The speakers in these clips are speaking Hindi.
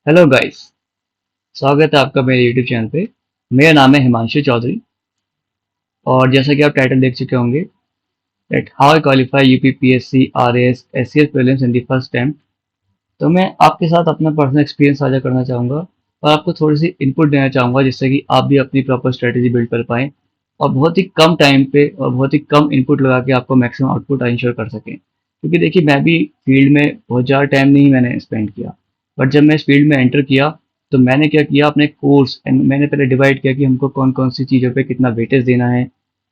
Hello guys. स्वागत है आपका मेरे यूट्यूब चैनल पे। मेरा नाम है हिमांशु चौधरी और जैसा कि आप टाइटल देख चुके होंगे that how I qualify UPPSC RAS SCS prelims in the first time. तो मैं आपके साथ अपना पर्सनल एक्सपीरियंस साझा करना चाहूँगा और आपको थोड़ी सी इनपुट देना चाहूँगा जिससे कि आप भी अपनी प्रॉपर स्ट्रेटेजी बिल्ड कर पाएँ और बहुत ही कम टाइम पे और बहुत ही कम इनपुट लगा के आपको मैक्सिमम आउटपुट इंश्योर कर सकें। क्योंकि देखिए मैं भी फील्ड में बहुत ज़्यादा टाइम नहीं मैंने स्पेंड किया, बट जब मैं इस फील्ड में एंटर किया तो मैंने क्या किया अपने कोर्स एंड मैंने पहले डिवाइड किया कि हमको कौन कौन सी चीज़ों पे कितना वेटेज देना है,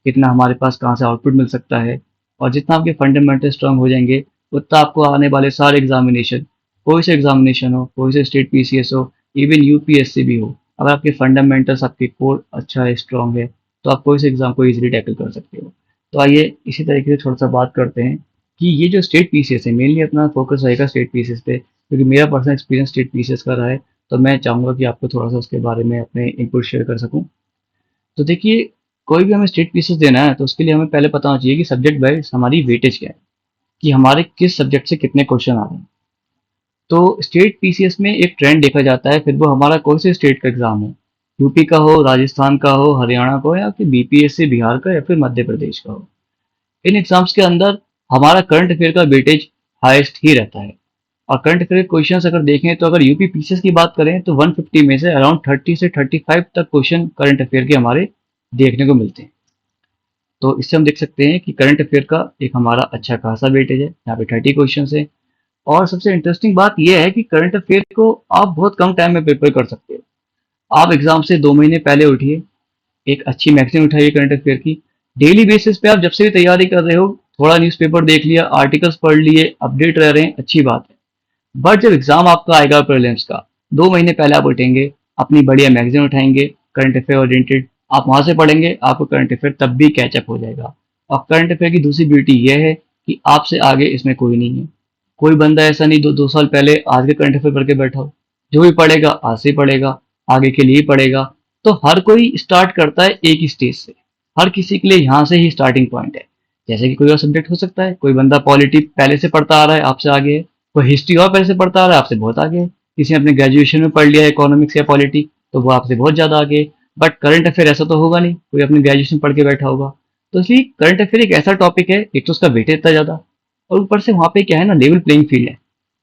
कितना हमारे पास कहाँ से आउटपुट मिल सकता है। और जितना आपके फंडामेंटल स्ट्रांग हो जाएंगे उतना आपको आने वाले सारे एग्जामिनेशन, कोई से एग्जामिनेशन हो, कोई से स्टेट पीसीएस हो, इवन यूपीएससी भी हो, अगर आपके फंडामेंटल्स आपके कोर अच्छा है, स्ट्रांग है, तो आप कोई से एग्जाम को इजीली टैकल कर सकते हो। तो आइए इसी तरीके से थोड़ा सा बात करते हैं कि ये जो स्टेट पीसीएस है मेनली अपना फोकस रहेगा स्टेट पीसीएस पे, क्योंकि मेरा पर्सनल एक्सपीरियंस स्टेट पीसीएस का रहा है। तो मैं चाहूँगा कि आपको थोड़ा सा उसके बारे में अपने इनपुट शेयर कर सकूँ। तो देखिए, कोई भी हमें स्टेट पीसीएस देना है तो उसके लिए हमें पहले पता होना चाहिए कि सब्जेक्ट वाइज हमारी वेटेज क्या है, कि हमारे किस सब्जेक्ट से कितने क्वेश्चन आ रहे हैं। तो स्टेट पीसीएस में एक ट्रेंड देखा जाता है, फिर वो हमारा कोई से स्टेट का एग्जाम हो, यूपी का हो, राजस्थान का हो, हरियाणा का हो, या फिर बीपीएससी बिहार का या फिर मध्य प्रदेश का हो। इन एग्जाम्स के अंदर हमारा करंट अफेयर का वेटेज हाईएस्ट ही रहता है। और करंट अफेयर क्वेश्चंस अगर देखें तो अगर यूपी पीसीएस की बात करें तो 150 में से अराउंड 30 से 35 तक क्वेश्चन करंट अफेयर के हमारे देखने को मिलते हैं। तो इससे हम देख सकते हैं कि करंट अफेयर का एक हमारा अच्छा खासा वेटेज है, यहाँ पे 30 क्वेश्चन है। और सबसे इंटरेस्टिंग बात यह है कि करंट अफेयर को आप बहुत कम टाइम में प्रिपेयर कर सकते हो। आप एग्जाम से 2 महीने पहले उठिए, एक अच्छी मैगजीन उठाइए करंट अफेयर की, डेली बेसिस पे आप जब से भी तैयारी कर रहे हो थोड़ा न्यूज़पेपर देख लिया, आर्टिकल्स पढ़ लिए, अपडेट रह रहे हैं, अच्छी बात है। बट जब एग्जाम आपका आएगा प्रीलिम्स का, 2 महीने पहले आप उठेंगे, अपनी बढ़िया मैगजीन उठाएंगे करंट अफेयर ओरिएंटेड, आप वहां से पढ़ेंगे, आपको करंट अफेयर तब भी कैचअप हो जाएगा। और करंट अफेयर की दूसरी ब्यूटी यह है कि आपसे आगे इसमें कोई नहीं है। कोई बंदा ऐसा नहीं 2 साल पहले आज के करंट अफेयर पढ़ के बैठा हो। जो भी पढ़ेगा आज से ही पढ़ेगा, आगे के लिए ही पढ़ेगा। तो हर कोई स्टार्ट करता है एक ही स्टेज से, हर किसी के लिए यहाँ से ही स्टार्टिंग पॉइंट है। जैसे कि कोई और सब्जेक्ट हो सकता है, कोई बंदा पॉलिटी पहले से पढ़ता आ रहा है आपसे आगे है, कोई हिस्ट्री और पहले से पढ़ता आ रहा है आपसे बहुत आगे है, किसी ने अपने ग्रेजुएशन में पढ़ लिया है इकोनॉमिक्स या पॉलिटी तो वो आपसे बहुत ज़्यादा आगे है। बट करंट अफेयर ऐसा तो होगा नहीं, कोई अपने ग्रेजुएशन पढ़ के बैठा होगा। तो इसलिए करंट अफेयर एक ऐसा टॉपिक है, एक तो उसका वेटेज इतना ज़्यादा, और ऊपर से वहाँ पे क्या है ना, लेवल प्लेइंग फील्ड है।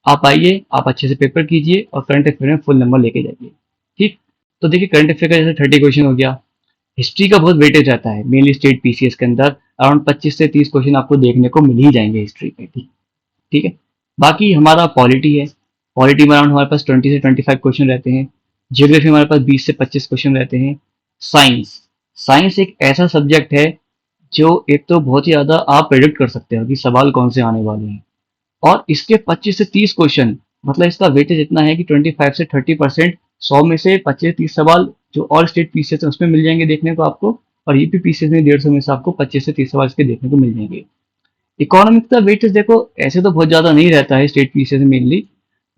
आप आइए, आप अच्छे से पेपर कीजिए और करंट अफेयर में फुल नंबर लेके जाइए। ठीक। तो देखिए करंट अफेयर का जैसे 30 क्वेश्चन हो गया। हिस्ट्री का बहुत वेटेज रहता है मेनली स्टेट पीसीएस के अंदर, अराउंड 25 से 30 क्वेश्चन आपको देखने को मिल ही जाएंगे हिस्ट्री के। ठीक। ठीक है। बाकी हमारा पॉलिटी है, पॉलिटी में अराउंड हमारे पास 20 से 25 क्वेश्चन रहते हैं। जियोग्राफी हमारे पास 20 से 25 क्वेश्चन रहते हैं। साइंस, साइंस एक ऐसा सब्जेक्ट है जो एक तो बहुत ही ज़्यादा आप प्रेडिक्ट कर सकते हो कि सवाल कौन से आने वाले हैं, और इसके 25 से 30 क्वेश्चन, मतलब इसका वेटेज इतना है कि 25 से 30%, 100 में से 25 से 30 सवाल जो और स्टेट पीसीएस है उसमें मिल जाएंगे देखने को आपको, और यूपी पीसीएस में 150 में से आपको 25 से 30 सवाल इसके देखने को मिल जाएंगे। इकोनॉमिक्स का वेटेज देखो ऐसे तो बहुत ज़्यादा नहीं रहता है स्टेट पीसीएस में मेनली,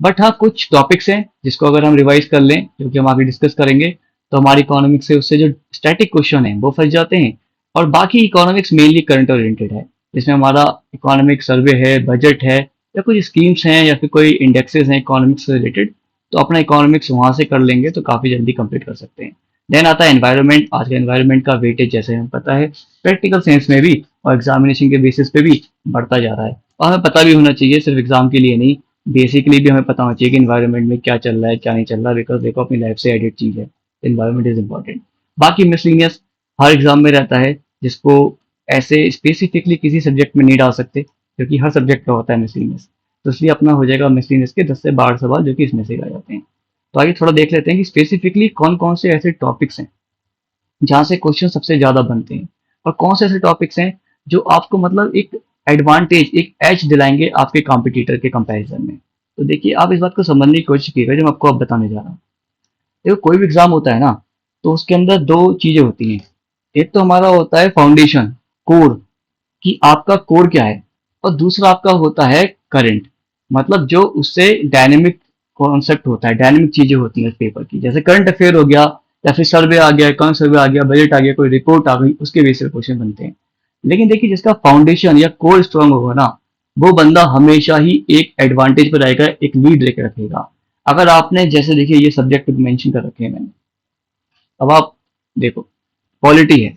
बट हाँ कुछ टॉपिक्स हैं जिसको अगर हम रिवाइज कर लें, जो कि हम आगे डिस्कस करेंगे, तो हमारी इकोनॉमिक्स से उससे जो स्टैटिक क्वेश्चन है वो फंस जाते हैं। और बाकी इकोनॉमिक्स मेनली करंट ओरिएंटेड है, जिसमें हमारा इकोनॉमिक सर्वे है, बजट है, या कुछ स्कीम्स हैं या फिर कोई इंडेक्सेस हैं इकोनॉमिक्स से रिलेटेड, तो अपना इकोनॉमिक्स वहाँ से कर लेंगे तो काफ़ी जल्दी कंप्लीट कर सकते हैं। देन आता है एनवायरनमेंट। आज का एनवायरनमेंट का वेटेज जैसे हमें पता है प्रैक्टिकल सेंस में भी और एग्जामिनेशन के बेसिस पे भी बढ़ता जा रहा है। और हमें पता भी होना चाहिए, सिर्फ एग्जाम के लिए नहीं, बेसिकली भी हमें पता होना चाहिए कि इन्वायरमेंट में क्या चल रहा है क्या नहीं चल रहा, बिकॉज देखो अपनी लाइफ से एडिट चीज़ है, इन्वायरमेंट इज इंपॉर्टेंट। बाकी मिसलिनियस हर एग्जाम में रहता है, जिसको ऐसे स्पेसिफिकली किसी सब्जेक्ट में नहीं डाल सकते क्योंकि हर सब्जेक्ट का होता है मिसलिनियस। तो इसलिए अपना हो जाएगा मिसलिनियस के 10 से 12 सवाल जो कि इसमें से आ जाते हैं। तो आइए थोड़ा देख लेते हैं कि स्पेसिफिकली कौन कौन से ऐसे टॉपिक्स हैं जहाँ से क्वेश्चन सबसे ज़्यादा बनते हैं, और कौन से ऐसे टॉपिक्स हैं जो आपको मतलब एक एडवांटेज, एक एज दिलाएंगे आपके कॉम्पिटिटर के कंपैरिजन में। तो देखिए आप इस बात को समझने की कोशिश कीजिएगा जो मैं आपको अब बताने जा रहा हूँ। देखो कोई भी एग्जाम होता है ना, तो उसके अंदर दो चीजें होती हैं। एक तो हमारा होता है फाउंडेशन, कोर, कि आपका कोर क्या है, और दूसरा आपका होता है करंट, मतलब जो उससे डायनेमिक कॉन्सेप्ट होता है, डायनेमिक चीजें होती हैं उस पेपर की, जैसे करंट अफेयर हो गया, या फिर सर्वे आ गया, इकोनॉमिक सर्वे आ गया, बजट आ गया, कोई रिपोर्ट आ गई, उसके बेस पर क्वेश्चन बनते हैं। लेकिन देखिए जिसका फाउंडेशन या कोर स्ट्रांग होगा ना, वो बंदा हमेशा ही एक एडवांटेज पर रहेगा, एक लीड लेकर रखेगा। अगर आपने जैसे देखिए ये सब्जेक्ट मेंशन कर रखे हैं मैंने, अब आप देखो पॉलिटी है,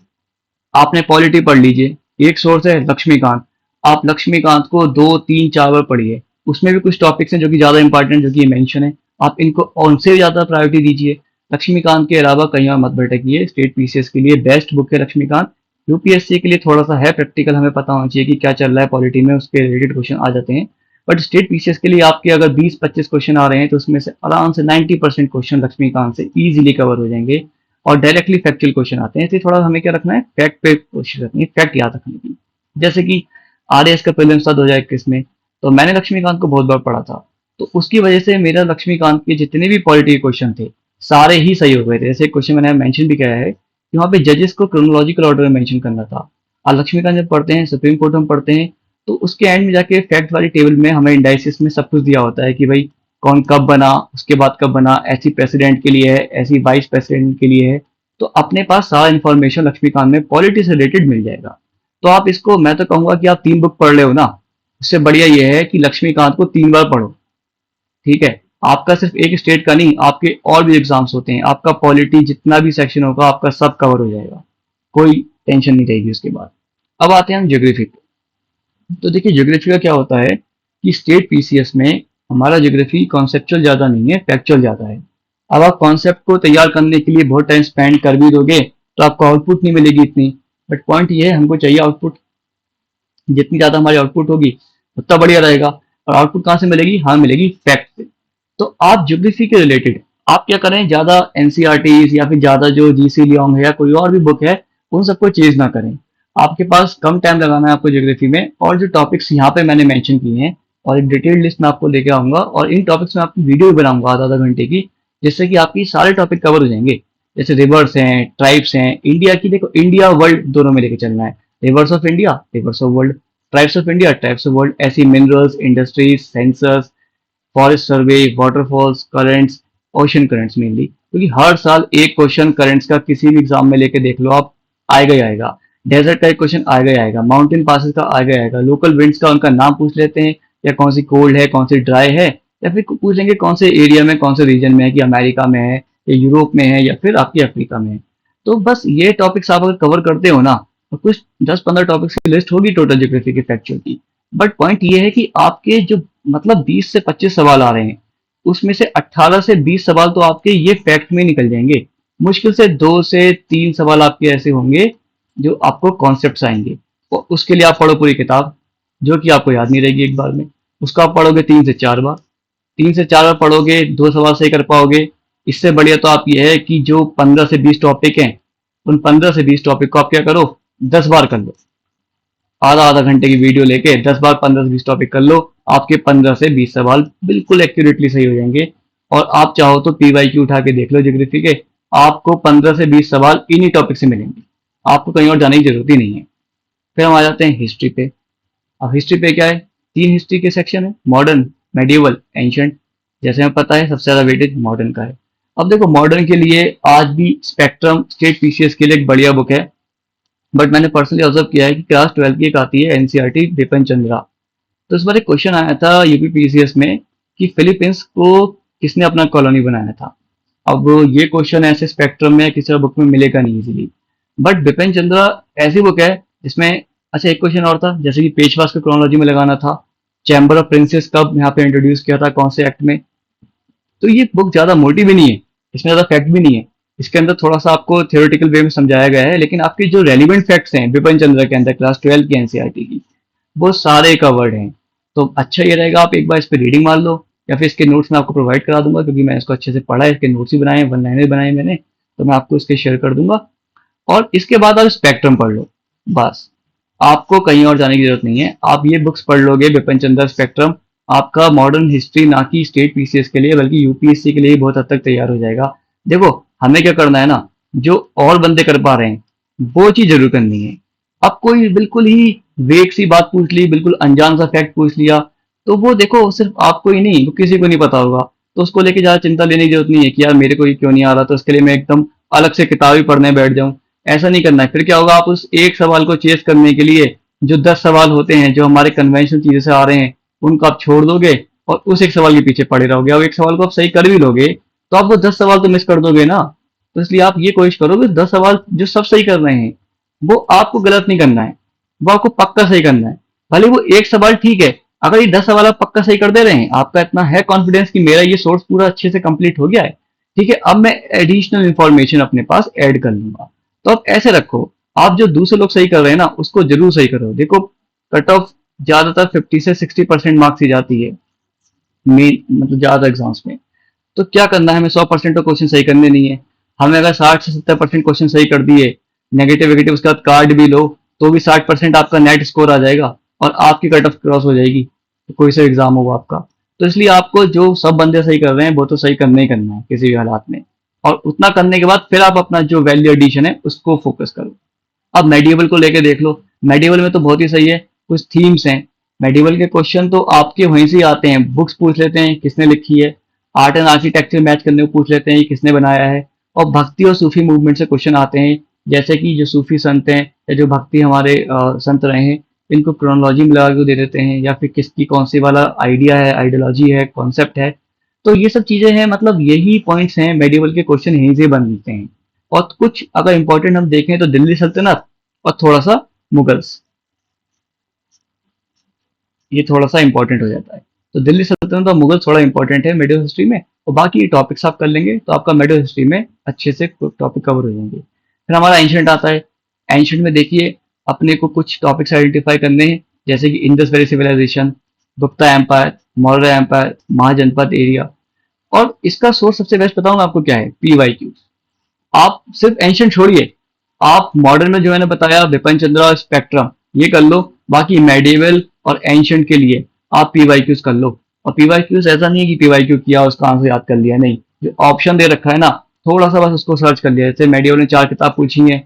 आपने पॉलिटी पढ़ लीजिए, एक सोर्स है लक्ष्मीकांत, आप लक्ष्मीकांत को 2 3 4 बार पढ़िए, उसमें भी कुछ टॉपिक्स हैं जो कि ज्यादा इंपॉर्टेंट जो कि मेंशन है, आप इनको उनसे ज्यादा प्रायोरिटी दीजिए। लक्ष्मीकांत के अलावा कहीं और मत भटकिए, स्टेट पीसीएस के लिए बेस्ट बुक है लक्ष्मीकांत। यूपीएससी के लिए थोड़ा सा है प्रैक्टिकल, हमें पता होना चाहिए कि क्या चल रहा है पॉलिटी में, उसके रिलेटेड क्वेश्चन आ जाते हैं। बट स्टेट पीसीएस के लिए आपके अगर 20 25 क्वेश्चन आ रहे हैं तो उसमें से आराम से 90% क्वेश्चन लक्ष्मीकांत से इजीली कवर हो जाएंगे, और डायरेक्टली फैक्चुअल क्वेश्चन आते हैं। इसलिए थोड़ा हमें क्या रखना है, फैक्ट पे कोशिश रखनी है, फैक्ट याद रखने की। जैसे कि आरएएस का प्रीलिम्स था 2021 में, तो मैंने लक्ष्मीकांत को बहुत बार पढ़ा था, तो उसकी वजह से मेरा लक्ष्मीकांत के जितने भी पॉलिटी के क्वेश्चन थे सारे ही सही हो गए थे। जैसे क्वेश्चन मैंने मेंशन भी किया है कि वहाँ पे जजेस को क्रोनोलॉजिकल ऑर्डर में मेंशन करना था। और लक्ष्मीकांत जब पढ़ते हैं, सुप्रीम कोर्ट हम पढ़ते हैं, तो उसके एंड में जाके फैक्ट वाली टेबल में हमें इंडाइसिस में सब कुछ दिया होता है कि भाई कौन कब बना, उसके बाद कब बना, ऐसी प्रेसिडेंट के लिए है, ऐसी वाइस प्रेसिडेंट के लिए है। तो अपने पास सारा इन्फॉर्मेशन लक्ष्मीकांत में पॉलिटी से रिलेटेड मिल जाएगा। तो आप इसको, मैं तो कहूंगा कि आप 3 बुक पढ़ ले हो ना, उससे बढ़िया ये है कि लक्ष्मीकांत को 3 बार पढ़ो। ठीक है, आपका सिर्फ एक स्टेट का नहीं, आपके और भी एग्जाम्स होते हैं, आपका पॉलिटी जितना भी सेक्शन होगा आपका सब कवर हो जाएगा, कोई टेंशन नहीं रहेगी उसके बाद। अब आते हैं हम ज्योग्राफी पे। तो देखिए ज्योग्राफी का क्या होता है कि स्टेट पीसीएस में हमारा ज्योग्राफी कॉन्सेप्चुअल ज्यादा नहीं है, फैक्चुअल ज्यादा है। अब आप कॉन्सेप्ट को तैयार करने के लिए बहुत टाइम स्पेंड कर भी दोगे तो आपको आउटपुट नहीं मिलेगी इतनी। बट पॉइंट ये है, हमको चाहिए आउटपुट, जितनी ज्यादा हमारी आउटपुट होगी उतना बढ़िया रहेगा। और आउटपुट कहाँ से मिलेगी, हाँ मिलेगी फैक्ट से। तो आप ज्योग्राफी के रिलेटेड आप क्या करें, ज्यादा एनसीईआरटीज या फिर ज्यादा जो जीसी लियोंग है या कोई और भी बुक है उन सबको चेज ना करें। आपके पास कम टाइम लगाना है आपको ज्योग्राफी में, और जो टॉपिक्स यहाँ पे मैंने मेंशन किए हैं और एक डिटेल्ड लिस्ट में आपको लेके आऊंगा, और इन टॉपिक्स में आपकी वीडियो भी बनाऊंगा आधा आधा घंटे की, जिससे कि आपकी सारे टॉपिक कवर हो जाएंगे। जैसे रिवर्स हैं, ट्राइब्स हैं, इंडिया की, देखो इंडिया वर्ल्ड दोनों में लेके चलना है, rivers of India, rivers of world, tribes of India, tribes of world, ऐसी minerals, industries, sensors, forest survey, waterfalls, currents, ocean currents mainly, क्योंकि हर साल एक क्वेश्चन करंट्स का किसी भी एग्जाम में लेके देख लो आप, आएगा ही आएगा। डेजर्ट का एक क्वेश्चन आएगा ही आएगा, माउंटेन पासेस का आएगा ही आएगा, लोकल विंड्स का उनका नाम पूछ लेते हैं, या कौन सी कोल्ड है, कौन सी ड्राई है, या फिर पूछ लेंगे कौन से एरिया में, कौन से रीजन में है, कि अमेरिका में है या यूरोप में है या फिर आपकी अफ्रीका में है। तो बस ये टॉपिक्स आप अगर कवर करते हो ना, तो कुछ 10 15 टॉपिक्स की लिस्ट होगी टोटल ज्योग्राफी के फैक्चुअल की। बट पॉइंट ये है कि आपके जो मतलब 20 से 25 सवाल आ रहे हैं, उसमें से 18 से 20 सवाल तो आपके ये फैक्ट में निकल जाएंगे। मुश्किल से 2 से 3 सवाल आपके ऐसे होंगे जो आपको कॉन्सेप्ट्स आएंगे, और उसके लिए आप पढ़ो पूरी किताब, जो कि आपको याद नहीं रहेगी एक बार में। उसको आप पढ़ोगे 3 से 4 बार, 3 से 4 बार पढ़ोगे, 2 सवाल सही कर पाओगे। इससे बढ़िया तो आप ये है कि जो 15 से 20 टॉपिक हैं, उन 15 से 20 टॉपिक को आप क्या करो, 10 बार कर लो। आधा आधा घंटे की वीडियो लेके 10 बार 15 से 20 टॉपिक कर लो, आपके 15 से 20 सवाल बिल्कुल एक्यूरेटली सही हो जाएंगे। और आप चाहो तो पीवाईक्यू उठा के देख लो ज्योग्राफी के, आपको 15 से 20 सवाल इन्हीं टॉपिक से मिलेंगे, आपको कहीं और जाने की जरूरत ही नहीं है। फिर हम आ जाते हैं हिस्ट्री पे। अब हिस्ट्री पे क्या है, 3 हिस्ट्री के सेक्शन है, मॉडर्न, मेडिवल, एंशंट। जैसे हमें पता है सबसे ज्यादा वेटेज मॉडर्न का है। अब देखो मॉडर्न के लिए आज भी स्पेक्ट्रम स्टेट पीसीएस के लिए एक बढ़िया बुक है, बट मैंने पर्सनली ऑब्जर्व किया है कि क्लास 12 की एक आती है एनसीईआरटी बिपिन चंद्रा। तो इस बार एक क्वेश्चन आया था यूपीपीसीएस में कि फिलीपींस को किसने अपना कॉलोनी बनाया था। अब ये क्वेश्चन ऐसे स्पेक्ट्रम में किसी और बुक में मिलेगा नहीं इजीली, बट बिपिन चंद्रा ऐसी बुक है जिसमें, अच्छा एक क्वेश्चन और था जैसे कि पेशवास को क्रोनोलॉजी में लगाना था, चैम्बर ऑफ प्रिंसेस कब यहाँ पे इंट्रोड्यूस किया था, कौन से एक्ट में। तो ये बुक ज्यादा मोटी भी नहीं है, इसमें ज्यादा फैक्ट भी नहीं है, इसके अंदर थोड़ा सा आपको थियोरेटिकल वे में समझाया गया है, लेकिन आपके जो रेलिवेंट फैक्ट्स हैं बिपिन चंद्र के अंदर क्लास 12 की एनसीईआरटी की, वो सारे कवर्ड हैं। तो अच्छा ये रहेगा आप एक बार इस पर रीडिंग मार लो, या फिर इसके नोट्स मैं आपको प्रोवाइड करा दूंगा, क्योंकि मैंने इसको अच्छे से पढ़ा है, इसके नोट्स भी बनाए, 1 लाइनर बनाए मैंने, तो मैं आपको इसके शेयर कर दूंगा। और इसके बाद आप स्पेक्ट्रम पढ़ लो, बस आपको कहीं और जाने की जरूरत नहीं है। आप ये बुक्स पढ़ लोगे बिपिन चंद्र स्पेक्ट्रम, आपका मॉडर्न हिस्ट्री ना कि स्टेट पीसीएस के लिए बल्कि यूपीएससी के लिए बहुत हद तक तैयार हो जाएगा। देखो हमें क्या करना है ना, जो और बंदे कर पा रहे हैं वो चीज जरूर करनी है। अब कोई बिल्कुल ही वेग सी बात पूछ ली, बिल्कुल अनजान सा फैक्ट पूछ लिया, तो वो देखो सिर्फ आपको ही नहीं, वो किसी को नहीं पता होगा, तो उसको लेके ज्यादा चिंता लेने की जरूरत नहीं है कि यार मेरे को ये क्यों नहीं आ रहा, तो उसके लिए मैं एकदम अलग से किताब ही पढ़ने बैठ जाऊं। ऐसा नहीं करना है, फिर क्या होगा, आप उस एक सवाल को चेस करने के लिए जो 10 सवाल होते हैं जो हमारे कन्वेंशनल चीजें से आ रहे हैं उनको आप छोड़ दोगे, और उस एक सवाल के पीछे पड़े रहोगे। अब एक सवाल को आप सही कर भी लोगे तो आप वो 10 सवाल तो मिस कर दोगे ना। तो इसलिए आप ये कोशिश करो कि 10 सवाल जो सब सही कर रहे हैं वो आपको गलत नहीं करना है, वो आपको पक्का सही करना है। भले वो एक सवाल ठीक है, अगर ये 10 सवाल आप पक्का सही कर दे रहे हैं, आपका इतना है कॉन्फिडेंस कि मेरा ये सोर्स पूरा अच्छे से कंप्लीट हो गया है, ठीक है, अब मैं एडिशनल इंफॉर्मेशन अपने पास ऐड कर लूंगा। तो आप ऐसे रखो, आप जो दूसरे लोग सही कर रहे हैं ना उसको जरूर सही करो। देखो, कट ऑफ ज्यादातर 50 से 60% मार्क्स ही जाती है मेन, मतलब ज्यादा एग्जाम्स में। तो क्या करना है, हमें 100% तो क्वेश्चन सही करने नहीं है। हमें अगर 60 से 70% क्वेश्चन सही कर दिए, नेगेटिव वेगेटिव उसके बाद कार्ड भी लो, तो भी 60% आपका नेट स्कोर आ जाएगा और आपकी कट ऑफ क्रॉस हो जाएगी, तो कोई सा एग्जाम हो आपका। तो इसलिए आपको जो सब बंदे सही कर रहे हैं वो तो सही करना ही करना है किसी भी हालात में। और उतना करने के बाद फिर आप अपना जो वैल्यू एडिशन है उसको फोकस करो। अब मेडिएवल को लेके देख लो, मेडिएवल में तो बहुत ही सही है, कुछ थीम्स हैं। मेडिएवल के क्वेश्चन तो आपके वहीं से आते हैं, बुक्स पूछ लेते हैं किसने लिखी है, आर्ट एंड आर्किटेक्चर मैच करने को पूछ लेते हैं किसने बनाया है, और भक्ति और सूफी मूवमेंट से क्वेश्चन आते हैं, जैसे कि जो सूफी संत हैं या जो भक्ति हमारे संत रहे हैं, इनको क्रोनोलॉजी में लगा के दे देते हैं, या फिर किसकी कौन सी वाला आइडिया है, आइडियोलॉजी है, कॉन्सेप्ट है। तो ये सब चीजें हैं, मतलब यही पॉइंट्स हैं, मेडिवल के क्वेश्चन यहीं से बनते हैं। और कुछ अगर इंपॉर्टेंट हम देखें तो दिल्ली सल्तनत और थोड़ा सा मुगल्स, ये थोड़ा सा इंपॉर्टेंट हो जाता है। तो दिल्ली सल्तनत और मुगल थोड़ा इंपॉर्टेंट है मेडिवल हिस्ट्री में, और बाकी टॉपिक्स आप कर लेंगे तो आपका मेडिवल हिस्ट्री में अच्छे से टॉपिक कवर हो जाएंगे। फिर हमारा एंशंट आता है। एंशंट में देखिए, अपने को कुछ टॉपिक्स आइडेंटिफाई करने हैं, जैसे कि Indus valley civilisation, Gupta empire, Maurya empire, Mahajanapada area. और इसका सोर्स सबसे बेस्ट बताऊं मैं आपको क्या है, PYQ। आप सिर्फ एंशंट छोड़िए, आप मॉडर्न में जो मैंने बताया विपिन चंद्रा और स्पेक्ट्रम, ये कर लो। बाकी मेडिवल और एंशंट के लिए आप PYQs कर लो। और PYQs ऐसा नहीं है कि PYQ किया उसका आंसर याद कर लिया, नहीं, जो ऑप्शन दे रखा है ना, थोड़ा सा बस उसको सर्च कर लिया। जैसे मेडिवल ने 4 किताब पूछी है,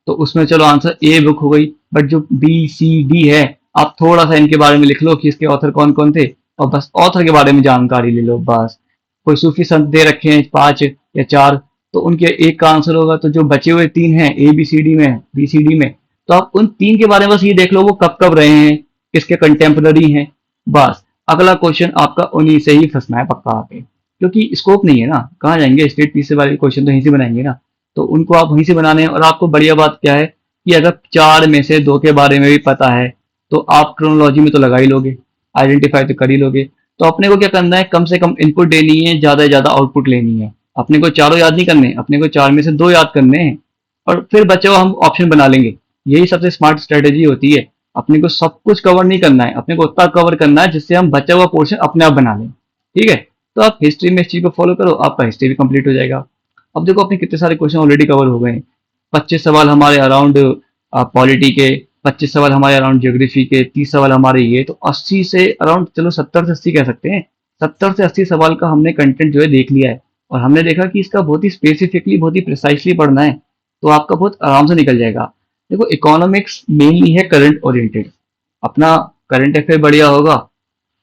तो उसमें चलो आंसर ए बुक हो गई, बट जो B C D है, आप थोड़ा सा इनके बारे में लिख लो कि इसके ऑथर कौन कौन थे, और बस ऑथर के बारे में जानकारी ले लो बस। कोई सूफी संत दे रखे हैं 5 या 4, तो उनके एक का आंसर होगा, तो जो बचे हुए 3 हैं ABCD में, BCD में, तो आप उन 3 के बारे में बस ये देख लो वो कब कब रहे हैं, किसके कंटेम्पररी हैं, बस। अगला क्वेश्चन आपका उन्हीं से ही फंसना है पक्का आके, क्योंकि स्कोप नहीं है ना, कहाँ जाएंगे, स्टेट पीस वाले क्वेश्चन तो यहीं से बनाएंगे ना, तो उनको आप वहीं से बनाने हैं। और आपको बढ़िया बात क्या है कि अगर 4 में से 2 के बारे में भी पता है तो आप क्रोनोलॉजी में तो लगा ही लोगे, आइडेंटिफाई तो कर ही लोगे। तो अपने को क्या करना है, कम से कम इनपुट देनी है, ज्यादा से ज्यादा आउटपुट लेनी है। अपने को चारों याद नहीं करने, अपने को 4 में से 2 याद करने हैं, और फिर बचे हुआ हम ऑप्शन बना लेंगे। यही सबसे स्मार्ट स्ट्रेटेजी होती है। अपने को सब कुछ कवर नहीं करना है, अपने को उतना कवर करना है जिससे हम बचा हुआ पोर्शन अपने आप बना लें, ठीक है। तो आप हिस्ट्री में इस चीज को फॉलो करो, आपका हिस्ट्री भी कंप्लीट हो जाएगा। अब देखो, अपने कितने सारे क्वेश्चन ऑलरेडी कवर हो गए हैं। 25 सवाल हमारे अराउंड पॉलिटी के, 25 सवाल हमारे अराउंड ज्योग्राफी के, 30 सवाल हमारे ये, तो 80 से अराउंड, चलो 70 से 80 कह सकते हैं, 70 से 80 सवाल का हमने कंटेंट जो है देख लिया है। और हमने देखा कि इसका बहुत ही स्पेसिफिकली, बहुत ही प्रिसाइसली पढ़ना है, तो आपका बहुत आराम से निकल जाएगा। देखो, इकोनॉमिक्स मेनली है करंट ओरिएंटेड, अपना करंट अफेयर बढ़िया होगा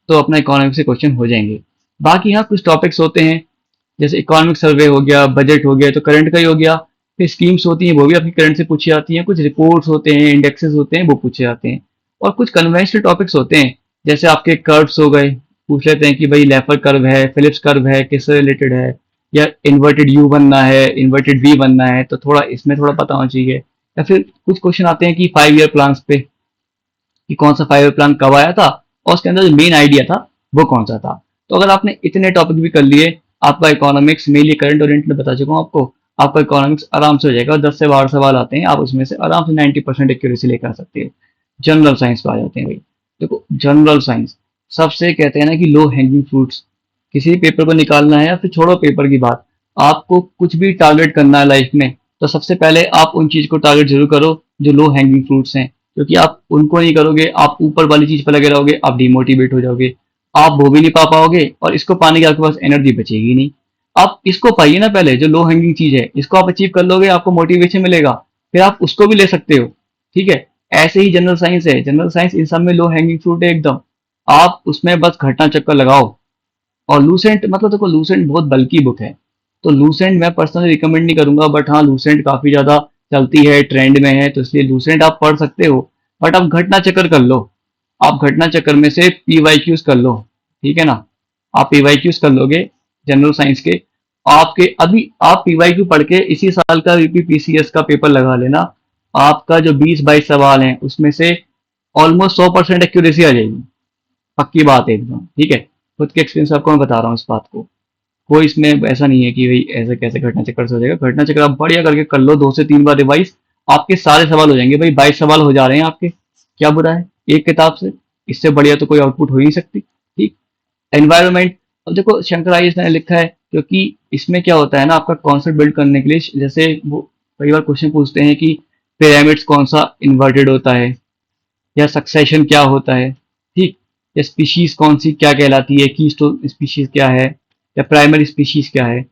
तो अपना इकोनॉमिक्स से क्वेश्चन हो जाएंगे। बाकी यहाँ कुछ टॉपिक्स होते हैं, जैसे इकोनॉमिक सर्वे हो गया, बजट हो गया, तो करंट का ही हो गया। फिर स्कीम्स होती हैं, वो भी आपकी करंट से पूछी जाती हैं। कुछ रिपोर्ट्स होते हैं, इंडेक्सेस होते हैं, वो पूछे जाते हैं। और कुछ कन्वेंशनल टॉपिक्स होते हैं, जैसे आपके कर्व्स हो गए, पूछ लेते हैं कि भाई लेफर कर्व है, फिलिप्स कर्व है, किससे रिलेटेड है, या इन्वर्टेड यू बनना है, इन्वर्टेड वी बनना है, तो थोड़ा इसमें थोड़ा पता होना चाहिए। या फिर कुछ क्वेश्चन आते हैं कि 5 ईयर प्लान पे, कि कौन सा 5 ईयर प्लान कब आया था, और उसके अंदर जो मेन आइडिया था वो कौन सा था। तो अगर आपने इतने टॉपिक भी कर लिए, आपका इकोनॉमिक्स मेनली करंट ओरिएंटेड बता चुका हूँ आपको, आपका इकोनॉमिक्स आराम से हो जाएगा। 10 से 12 सवाल आते हैं, आप उसमें से आराम से 90% एक्यूरेसी लेकर आ सकते हैं। जनरल साइंस पे आ जाते हैं भाई। देखो, जनरल साइंस सबसे कहते हैं ना कि लो हैंगिंग फ्रूट्स, किसी भी पेपर को निकालना है, या फिर छोड़ो पेपर की बात, आपको कुछ भी टारगेट करना है लाइफ में, तो सबसे पहले आप उन चीज को टारगेट जरूर करो जो लो हैंगिंग फ्रूट्स हैं। क्योंकि आप उनको नहीं करोगे, आप ऊपर वाली चीज पर लगे रहोगे, आप डिमोटिवेट हो जाओगे, आप वो भी नहीं पा पाओगे, और इसको पाने की आपके पास एनर्जी बचेगी नहीं। आप इसको पाइए ना पहले, जो लो हैंगिंग चीज है, इसको आप अचीव कर लोगे, आपको मोटिवेशन मिलेगा, फिर आप उसको भी ले सकते हो, ठीक है। ऐसे ही जनरल साइंस है, जनरल साइंस इन सब में लो हैंगिंग फ्रूट है एकदम। आप उसमें बस घटना चक्कर लगाओ। और लूसेंट, मतलब देखो, लूसेंट बहुत बल्की बुक है, तो लूसेंट मैं पर्सनली रिकमेंड नहीं करूंगा, बट हाँ, लूसेंट काफी ज्यादा चलती है, ट्रेंड में है, तो इसलिए लूसेंट आप पढ़ सकते हो। बट आप घटना चक्कर कर लो, आप घटना चक्कर में से PYQs कर लो, ठीक है ना। आप पीवाईक्यूज कर लोगे जनरल साइंस के, आपके अभी आप पीवाईक्यू पढ़ के इसी साल का यूपीपीसीएस का पेपर लगा लेना, आपका जो 20-22 सवाल हैं उसमें से ऑलमोस्ट 100% एक्यूरेसी आ जाएगी, पक्की बात है एकदम, ठीक है। खुद के एक्सपीरियंस आपको मैं बता रहा हूँ इस बात को। कोई इसमें ऐसा नहीं है कि भाई ऐसे कैसे घटना चक्कर से हो जाएगा। घटना चक्कर आप बढ़िया करके कर लो, 2 से 3 बार रिवाइज, आपके सारे सवाल हो जाएंगे। भाई 22 सवाल हो जा रहे हैं आपके, क्या बुरा है एक किताब से, इससे बढ़िया तो कोई आउटपुट हो ही नहीं सकती, ठीक। एनवायरमेंट, अब देखो शंकर आईएएस ने लिखा है, क्योंकि इसमें क्या होता है ना, आपका कॉन्सेप्ट बिल्ड करने के लिए, जैसे वो कई बार क्वेश्चन पूछते हैं कि पिरामिड्स कौन सा इन्वर्टेड होता है, या सक्सेशन क्या होता है, ठीक, या स्पीशीज कौन सी क्या कहलाती है, कीस्टोन स्पीशीज क्या है, या प्राइमरी स्पीशीज क्या है,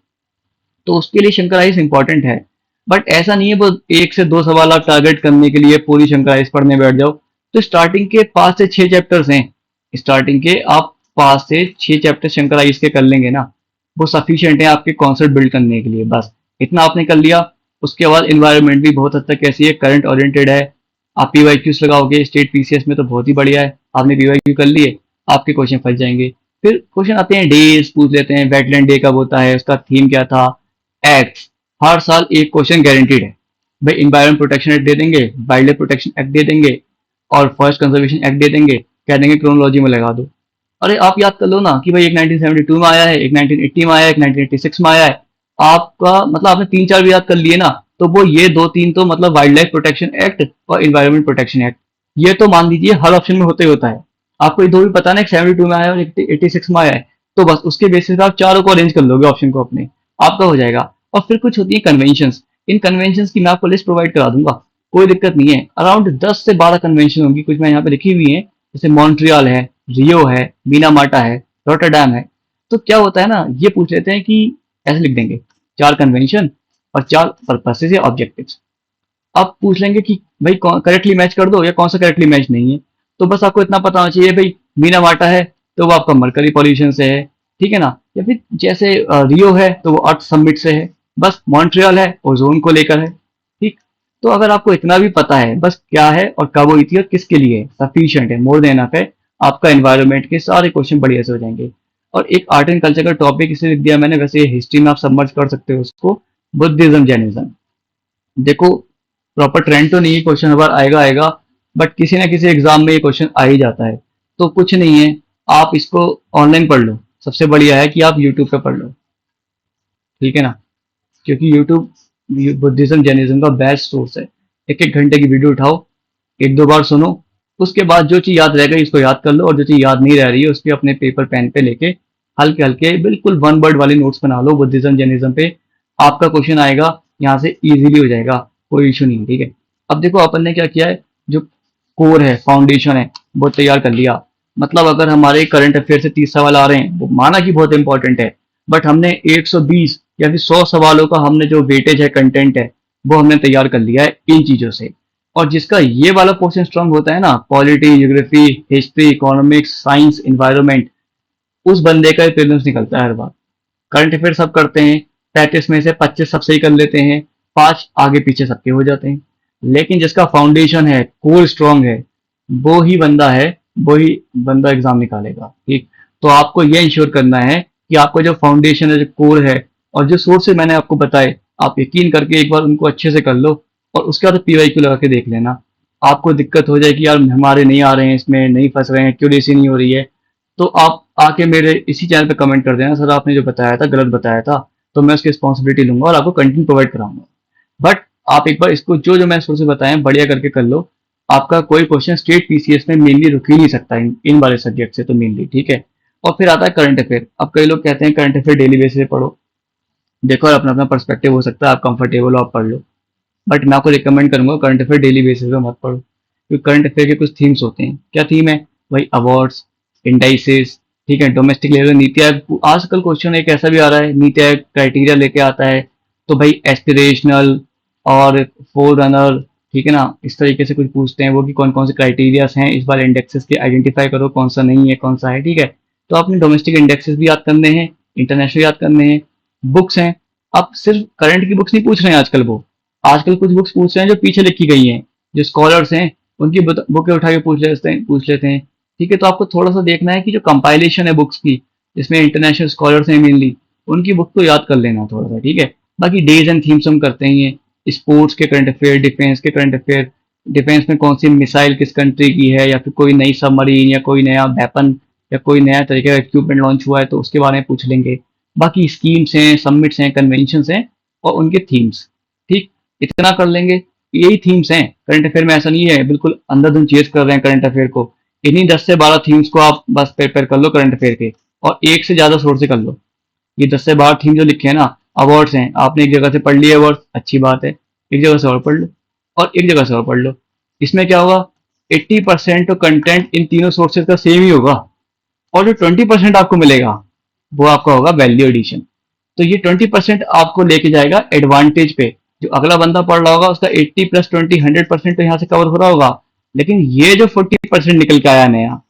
तो उसके लिए शंकर आइस इंपॉर्टेंट है। बट ऐसा नहीं है वो 1 से 2 सवाल आप टारगेट करने के लिए पूरी शंकर आइस पढ़ने बैठ जाओ। तो स्टार्टिंग के 5 से 6 चैप्टर्स हैं, स्टार्टिंग के आप 5 से 6 चैप्टर शंकर आइस के कर लेंगे ना, वो सफिशियंट है आपके कॉन्सेप्ट बिल्ड करने के लिए, बस इतना आपने कर लिया। उसके बाद इन्वायरमेंट भी बहुत हद तक कैसी है, करंट ओरिएंटेड है। आप पीवाईक्यूज लगाओगे स्टेट पीसीएस में तो बहुत ही बढ़िया है, आपने पीवाईक्यू कर लिए, आपके क्वेश्चन फंस जाएंगे। फिर क्वेश्चन आते हैं, डेज पूछ लेते हैं, वेटलैंड डे कब होता है, उसका थीम क्या था, एक्ट, हर साल एक क्वेश्चन गारंटीड है। भाई इन्वायरमेंट प्रोटेक्शन एक्ट दे देंगे, wild life protection act they देंगे, और फॉरेस्ट कंजर्वेशन एक्ट दे देंगे, कह देंगे क्रोनोलॉजी में लगा दो। अरे आप याद कर लो ना कि भाई एक 1972 में आया है, एक 1980 में आया है, एक 1986 में आया है, आपका मतलब आपने 3-4 भी याद कर लिए ना, तो वो ये 2-3 तो मतलब वाइल्ड लाइफ प्रोटेक्शन एक्ट और इन्वायरमेंट प्रोटेक्शन एक्ट, ये तो मान लीजिए हर ऑप्शन में होते ही होता है। आपको ये दो भी पता है ना, एक 72 में आया है और 86 में आया है, तो बस उसके बेसिस पे आप चारों को अरेंज कर लोगे ऑप्शन को अपने, आपका हो जाएगा। और फिर कुछ होती है कन्वेंशन, इन कन्वेंशन की मैं आपको लिस्ट प्रोवाइड करा दूंगा, कोई दिक्कत नहीं है। अराउंड 10 से 12 कन्वेंशन होंगी, कुछ मैं यहाँ पे लिखी हुई है, जैसे मॉन्ट्रियल है, रियो है, मीनामाटा है, रोटरडैम है। तो क्या होता है ना, ये पूछ लेते हैं कि ऐसे लिख देंगे 4 कन्वेंशन और 4 पर्पसेस या ऑब्जेक्टिव्स। अब पूछ लेंगे कि भाई करेक्टली मैच कर दो या कौन सा करेक्टली मैच नहीं है। तो बस आपको इतना पता होना चाहिए, भाई मीनामाटा है तो वो आपका मरकरी पॉल्यूशन से है, ठीक है ना, या फिर जैसे रियो है तो वो अर्थ समिट से है, बस मॉन्ट्रियल है ओजोन को लेकर है, ठीक। तो अगर आपको इतना भी पता है बस क्या है और कब हुई थी और किसके लिए है, सफिशियंट है, मोर देन इनफ है, आपका एनवायरनमेंट के सारे क्वेश्चन बढ़िया से हो जाएंगे। और एक आर्ट एंड कल्चर का टॉपिक इसे लिख दिया मैंने, वैसे हिस्ट्री में आप सबमर्ज कर सकते हो उसको, बुद्धिज्म जैनिज्म। देखो प्रॉपर ट्रेंड तो नहीं है, क्वेश्चन हर बार आएगा आएगा, बट किसी ना किसी एग्जाम में ये क्वेश्चन आ ही जाता है। तो कुछ नहीं है, आप इसको ऑनलाइन पढ़ लो, सबसे बढ़िया है कि आप यूट्यूब पे पढ़ लो, ठीक है ना, क्योंकि यूट्यूब बुद्धिज्म जैनिज्म का बेस्ट सोर्स है। 1-1 घंटे की वीडियो उठाओ, 1-2 बार सुनो, उसके बाद जो चीज़ याद रह गई उसको याद कर लो, और जो चीज़ याद नहीं रह रही है उसके अपने पेपर पेन पे लेके हल्के हल्के बिल्कुल 1 वर्ड वाले नोट्स बना लो बुद्धिज्म जैनिज्म पे, आपका क्वेश्चन आएगा यहाँ से इजीली हो जाएगा, कोई इशू नहीं, ठीक है। अब देखो अपन ने क्या किया है, जो कोर है, फाउंडेशन है, वो तैयार कर लिया। मतलब अगर हमारे करंट अफेयर से 30 सवाल आ रहे हैं, वो माना कि बहुत इंपॉर्टेंट है, बट हमने 120 या फिर 100 सवालों का हमने जो वेटेज है, कंटेंट है, वो हमने तैयार कर लिया है इन चीजों से। और जिसका ये वाला पोर्शन स्ट्रांग होता है ना, polity, geography, history, economics, science, environment, उस बंदे का प्रीलिम्स निकलता है हर बार। करंट अफेयर सब करते हैं, 35 में से 25 सब सही कर लेते हैं, 5 आगे पीछे सबके हो जाते हैं। लेकिन जिसका फाउंडेशन है, कोर स्ट्रांग है, वो ही बंदा है, वो ही बंदा एग्जाम निकालेगा, ठीक। तो आपको ये इंश्योर करना है कि आपका जो फाउंडेशन है, जो कोर है, और जो सोर्सेज मैंने आपको बताए, आप यकीन करके एक बार उनको अच्छे से कर लो, और उसके बाद पीवाईक्यू लगा के देख लेना। आपको दिक्कत हो जाए कि यार हमारे नहीं आ रहे हैं, इसमें नहीं फंस रहे हैं, एक्यूरेसी नहीं हो रही है, तो आप आके मेरे इसी चैनल पे कमेंट कर देना, सर आपने जो बताया था गलत बताया था, तो मैं उसकी रिस्पॉन्सिबिलिटी लूंगा और आपको कंटेंट प्रोवाइड कराऊंगा। बट आप एक बार इसको जो जो मैं सोर्सेज बताए हैं बढ़िया करके कर लो, आपका कोई क्वेश्चन स्टेट पीसीएस में मेनली रुक ही नहीं सकता इन वाले सब्जेक्ट से, तो मेनली, ठीक है। और फिर आता है करंट अफेयर। अब कई लोग कहते हैं करंट अफेयर डेली बेसिस पे पढ़ो, देखो और अपना अपना पर्सपेक्टिव हो सकता है, आप कंफर्टेबल हो आप पढ़ लो, बट मैं आपको रिकमेंड करूंगा करंट अफेयर डेली बेसिस पे मत पढ़ो, क्योंकि करंट अफेयर के कुछ थीम्स होते हैं। क्या थीम है भाई? अवार्ड्स, इंडाइसेस, ठीक है, डोमेस्टिक लेवल नीति आयोग। आजकल क्वेश्चन एक ऐसा भी आ रहा है, नीति आयोग क्राइटेरिया लेके आता है, तो भाई एस्पिरेशनल और फोर रनर, ठीक है ना, इस तरीके से कुछ पूछते हैं वो कि कौन कौन से क्राइटेरियाज हैं इस बार इंडेक्सेस के, आइडेंटिफाई करो कौन सा नहीं है कौन सा है, ठीक है। तो आपने डोमेस्टिक इंडेक्सेस भी याद करने हैं, इंटरनेशनल याद करने हैं, बुक्स हैं। अब सिर्फ करंट की बुक्स नहीं पूछ रहे हैं आजकल, वो आजकल कुछ बुक्स पूछ रहे हैं जो पीछे लिखी गई हैं, जो स्कॉलर्स हैं उनकी बुकें उठा के पूछ लेते हैं, ठीक है। तो आपको थोड़ा सा देखना है कि जो कंपाइलेशन है बुक्स की, जिसमें इंटरनेशनल स्कॉलर्स हैं मेनली, उनकी बुक तो याद कर लेना थोड़ा सा, ठीक है। बाकी डेज एंड थीम्स हम करते ही हैं, स्पोर्ट्स के करंट अफेयर, डिफेंस के करंट अफेयर, डिफेंस में कौन सी मिसाइल किस कंट्री की है, या फिर कोई नई सबमरीन या कोई नया वेपन या कोई नया तरीके का इक्विपमेंट लॉन्च हुआ है तो उसके बारे में पूछ लेंगे। बाकी स्कीम्स हैं, समिट्स हैं, कन्वेंशन हैं और उनके थीम्स, ठीक, इतना कर लेंगे। यही थीम्स हैं करंट अफेयर में, ऐसा नहीं है बिल्कुल अंधाधुंध चेज कर रहे हैं करंट अफेयर को। इन्हीं 10 से 12 थीम्स को आप बस प्रिपेयर कर लो करंट अफेयर के, और एक से ज्यादा सोर्स से कर लो। ये 10 से 12 थीम जो लिखे हैं ना, अवार्ड्स हैं, आपने एक जगह से पढ़ लिए अवार्ड, अच्छी बात है, एक जगह से और पढ़ लो और एक जगह से और पढ़ लो। इसमें क्या होगा, 80% तो कंटेंट इन तीनों सोर्सेज का सेम ही होगा, और जो 20% आपको मिलेगा वो आपका होगा वैल्यू एडिशन। तो ये 20% आपको लेके जाएगा एडवांटेज पे। जो अगला बंदा पढ़ रहा होगा उसका 80 + 20 100% तो यहाँ से कवर हो रहा होगा, लेकिन ये जो 40% निकल के आया नया,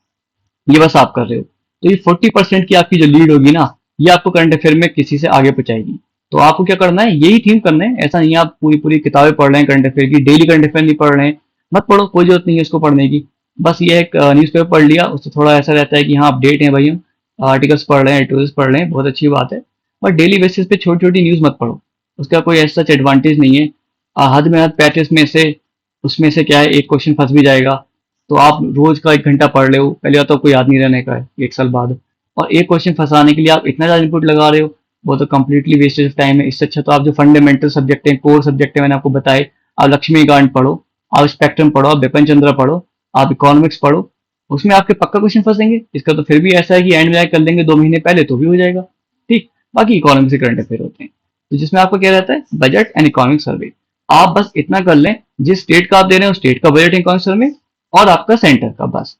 ये बस आप कर रहे हो। तो ये 40% की आपकी जो लीड होगी ना, ये आपको करंट अफेयर में किसी से आगे पहुंचाएगी। तो आपको क्या करना है, यही थीम करना है। ऐसा नहीं है आप पूरी पूरी किताबें पढ़ रहे हैं करंट अफेयर की, डेली करंट अफेयर नहीं पढ़ रहे हैं, मत पढ़ो, कोई जरूरत नहीं है उसको पढ़ने की। बस ये एक न्यूज पेपर पढ़ लिया, उससे थोड़ा ऐसा रहता है कि हाँ अपडेट है भाई, हम आर्टिकल्स पढ़ रहे हैं, एडिटोरियल्स पढ़ रहे हैं, बहुत अच्छी बात है। बट डेली बेसिस पे छोटी छोटी न्यूज मत पढ़ो, उसका कोई ऐसा एडवांटेज नहीं है। हद में हद 35 में से, उसमें से क्या है, एक क्वेश्चन फंस भी जाएगा। तो आप रोज का 1 घंटा पढ़ रहे हो, पहले बात तो आपको याद नहीं रहने का है 1 साल बाद, और एक क्वेश्चन फंसाने के लिए आप इतना ज़्यादा इनपुट लगा रहे हो, वो तो कम्प्लीटली वेस्टेज ऑफ टाइम है। इससे अच्छा तो आप जो फंडामेंटल सब्जेक्ट हैं, कोर सब्जेक्ट है, मैंने आपको बताए, आप लक्ष्मीकांत पढ़ो, आप स्पेक्ट्रम पढ़ो, आप बिपिन चंद्र पढ़ो, आप इकोनॉमिक्स पढ़ो, उसमें आपके पक्का क्वेश्चन फंसेंगे। इसका तो फिर भी ऐसा है कि एंड में जाके कर लेंगे 2 महीने पहले तो भी हो जाएगा, ठीक। बाकी इकोनॉमिक्स से करंट अफेयर होते हैं, तो जिसमें आपको क्या रहता है, बजट एंड इकोनॉमिक सर्वे। आप बस इतना कर लें, जिस स्टेट का आप दे रहे हैं उस स्टेट का बजट इकोनॉमिक सर्वे, और आपका सेंटर का, बस।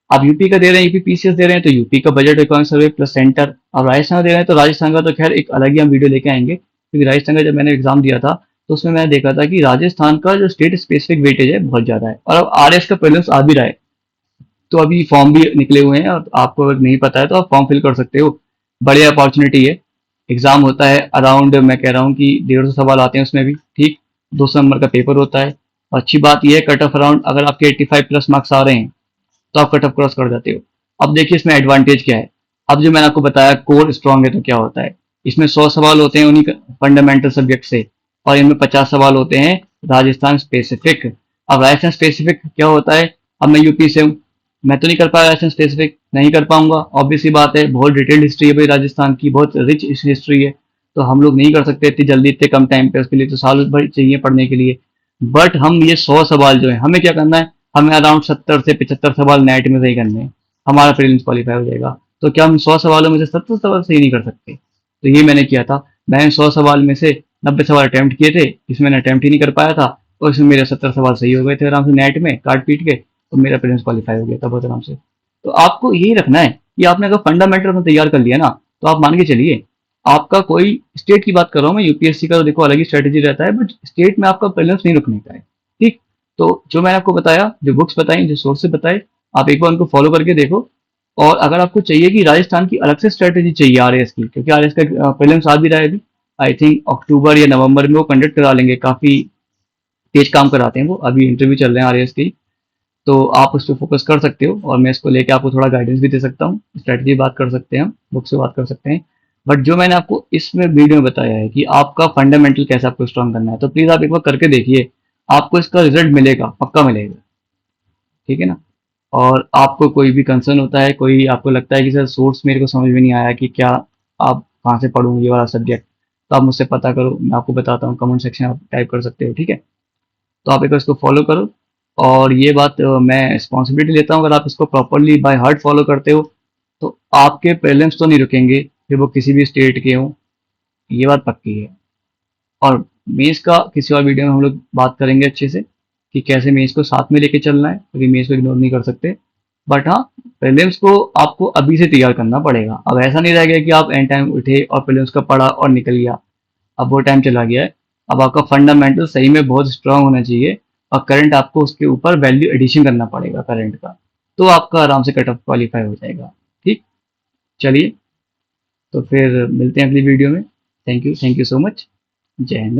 आप यूपी का दे रहे हैं, यूपी पीसीएस दे रहे हैं, तो यूपी का budget economic survey plus centre. आप राजस्थान का दे रहे हैं तो राजस्थान का तो खैर एक अलग ही हम वीडियो लेके आएंगे, क्योंकि राजस्थान का जब मैंने एग्जाम दिया था तो उसमें मैंने देखा था कि राजस्थान का जो स्टेट स्पेसिफिक वेटेज है बहुत ज्यादा है, और अब आरएस का प्रीलिम्स आ भी रहा है। तो अभी फॉर्म भी निकले हुए हैं, और आपको अगर नहीं पता है तो आप फॉर्म फिल कर सकते हो, बड़ी अपॉर्चुनिटी है। एग्जाम होता है अराउंड, मैं कह रहा हूँ कि 150 सवाल आते हैं उसमें भी, ठीक। 200 नंबर का पेपर होता है। और अच्छी बात यह है, कट ऑफ अराउंड अगर आपके 85+ मार्क्स आ रहे हैं तो आप कट ऑफ क्रॉस कर जाते हो। अब देखिए इसमें एडवांटेज क्या है। अब जो मैंने आपको बताया कोर स्ट्रांग है तो क्या होता है, इसमें 100 सवाल होते हैं उन्हीं फंडामेंटल सब्जेक्ट से, और इनमें 50 सवाल होते हैं राजस्थान स्पेसिफिक। अब राजस्थान स्पेसिफिक क्या होता है, अब मैं यूपी से हूँ, मैं तो नहीं कर पाया राजस्थान स्पेसिफिक, नहीं कर पाऊंगा, ऑब्वियस सी बात है, बहुत डिटेल्ड हिस्ट्री है भाई राजस्थान की, बहुत रिच हिस्ट्री है। तो हम लोग नहीं कर सकते इतनी जल्दी, इतने कम टाइम पे, उसके लिए तो साल भर चाहिए पढ़ने के लिए। बट हम ये 100 सवाल जो है, हमें क्या करना है, हमें अराउंड 70 से 75 सवाल नेट में सही करने हैं, हमारा प्रीलिम्स क्वालिफाई हो जाएगा। तो क्या हम 100 सवालों में से 70 सवाल सही नहीं कर सकते? तो ये मैंने किया था, मैंने 100 सवाल में से 90 सवाल अटेम्प्ट किए थे, इसमें मैंने अटेम्प्ट ही नहीं कर पाया था, और इसमें मेरे 70 सवाल सही हो गए थे आराम से नेट में काट पीट के, तो मेरा प्रीलिम्स क्वालिफाई हो गया था बहुत आराम से। तो आपको यही रखना है कि आपने अगर फंडामेंटल में तैयार कर लिया ना, तो आप मान के चलिए, आपका कोई स्टेट की बात कर रहा हूँ मैं, यूपीएससी का तो देखो अलग ही स्ट्रेटेजी रहता है, बट स्टेट में आपका प्रीलिम्स नहीं रुकने का है, ठीक। तो जो मैंने आपको बताया, जो बुक्स बताई, जो सोर्सेज बताए, आप एक बार उनको फॉलो करके देखो। और अगर आपको चाहिए कि राजस्थान की अलग से स्ट्रेटेजी चाहिए आरएएस की, क्योंकि आरएएस का प्रीलिम्स आ भी रहा है अभी, आई थिंक अक्टूबर या नवंबर में वो कंडक्ट करा लेंगे, काफी तेज काम कराते हैं वो, अभी इंटरव्यू चल रहे हैं आरएएस की। तो आप उस पर फोकस कर सकते हो, और मैं इसको लेके आपको थोड़ा गाइडेंस भी दे सकता हूँ, स्ट्रेटजी बात कर सकते हैं हम, बुक से बात कर सकते हैं। बट जो मैंने आपको इसमें वीडियो में बताया है कि आपका फंडामेंटल कैसे आपको स्ट्रॉन्ग करना है, तो प्लीज आप एक बार करके देखिए, आपको इसका रिजल्ट मिलेगा, पक्का मिलेगा, ठीक है ना। और आपको कोई भी कंसर्न होता है, कोई आपको लगता है कि सर सोर्स मेरे को समझ में नहीं आया कि क्या, आप कहाँ से पढ़ूँ ये वाला सब्जेक्ट, तो आप मुझसे पता करो, मैं आपको बताता हूँ, कमेंट सेक्शन आप टाइप कर सकते हो, ठीक है। तो आप एक बार इसको फॉलो करो। और ये बात मैं रिस्पॉन्सिबिलिटी लेता हूँ, अगर आप इसको प्रॉपरली बाय हार्ट फॉलो करते हो तो आपके प्रीलिम्स तो नहीं रुकेंगे, फिर वो किसी भी स्टेट के हों, ये बात पक्की है। और मेंस का किसी और वीडियो में हम लोग बात करेंगे अच्छे से, कि कैसे मेंस को साथ में लेके चलना है, क्योंकि मेंस को इग्नोर नहीं कर सकते। बट हाँ, प्रीलिम्स को आपको अभी से तैयार करना पड़ेगा। अब ऐसा नहीं रह गया कि आप एंड टाइम उठे और प्रीलिम्स का पढ़ा और निकल गया, अब वो टाइम चला गया है। अब आपका फंडामेंटल सही में बहुत स्ट्रांग होना चाहिए, और करंट आपको उसके ऊपर वैल्यू एडिशन करना पड़ेगा करंट का, तो आपका आराम से कट ऑफ क्वालिफाई हो जाएगा, ठीक। चलिए, तो फिर मिलते हैं अगली वीडियो में। Thank you so much. जय हिंद।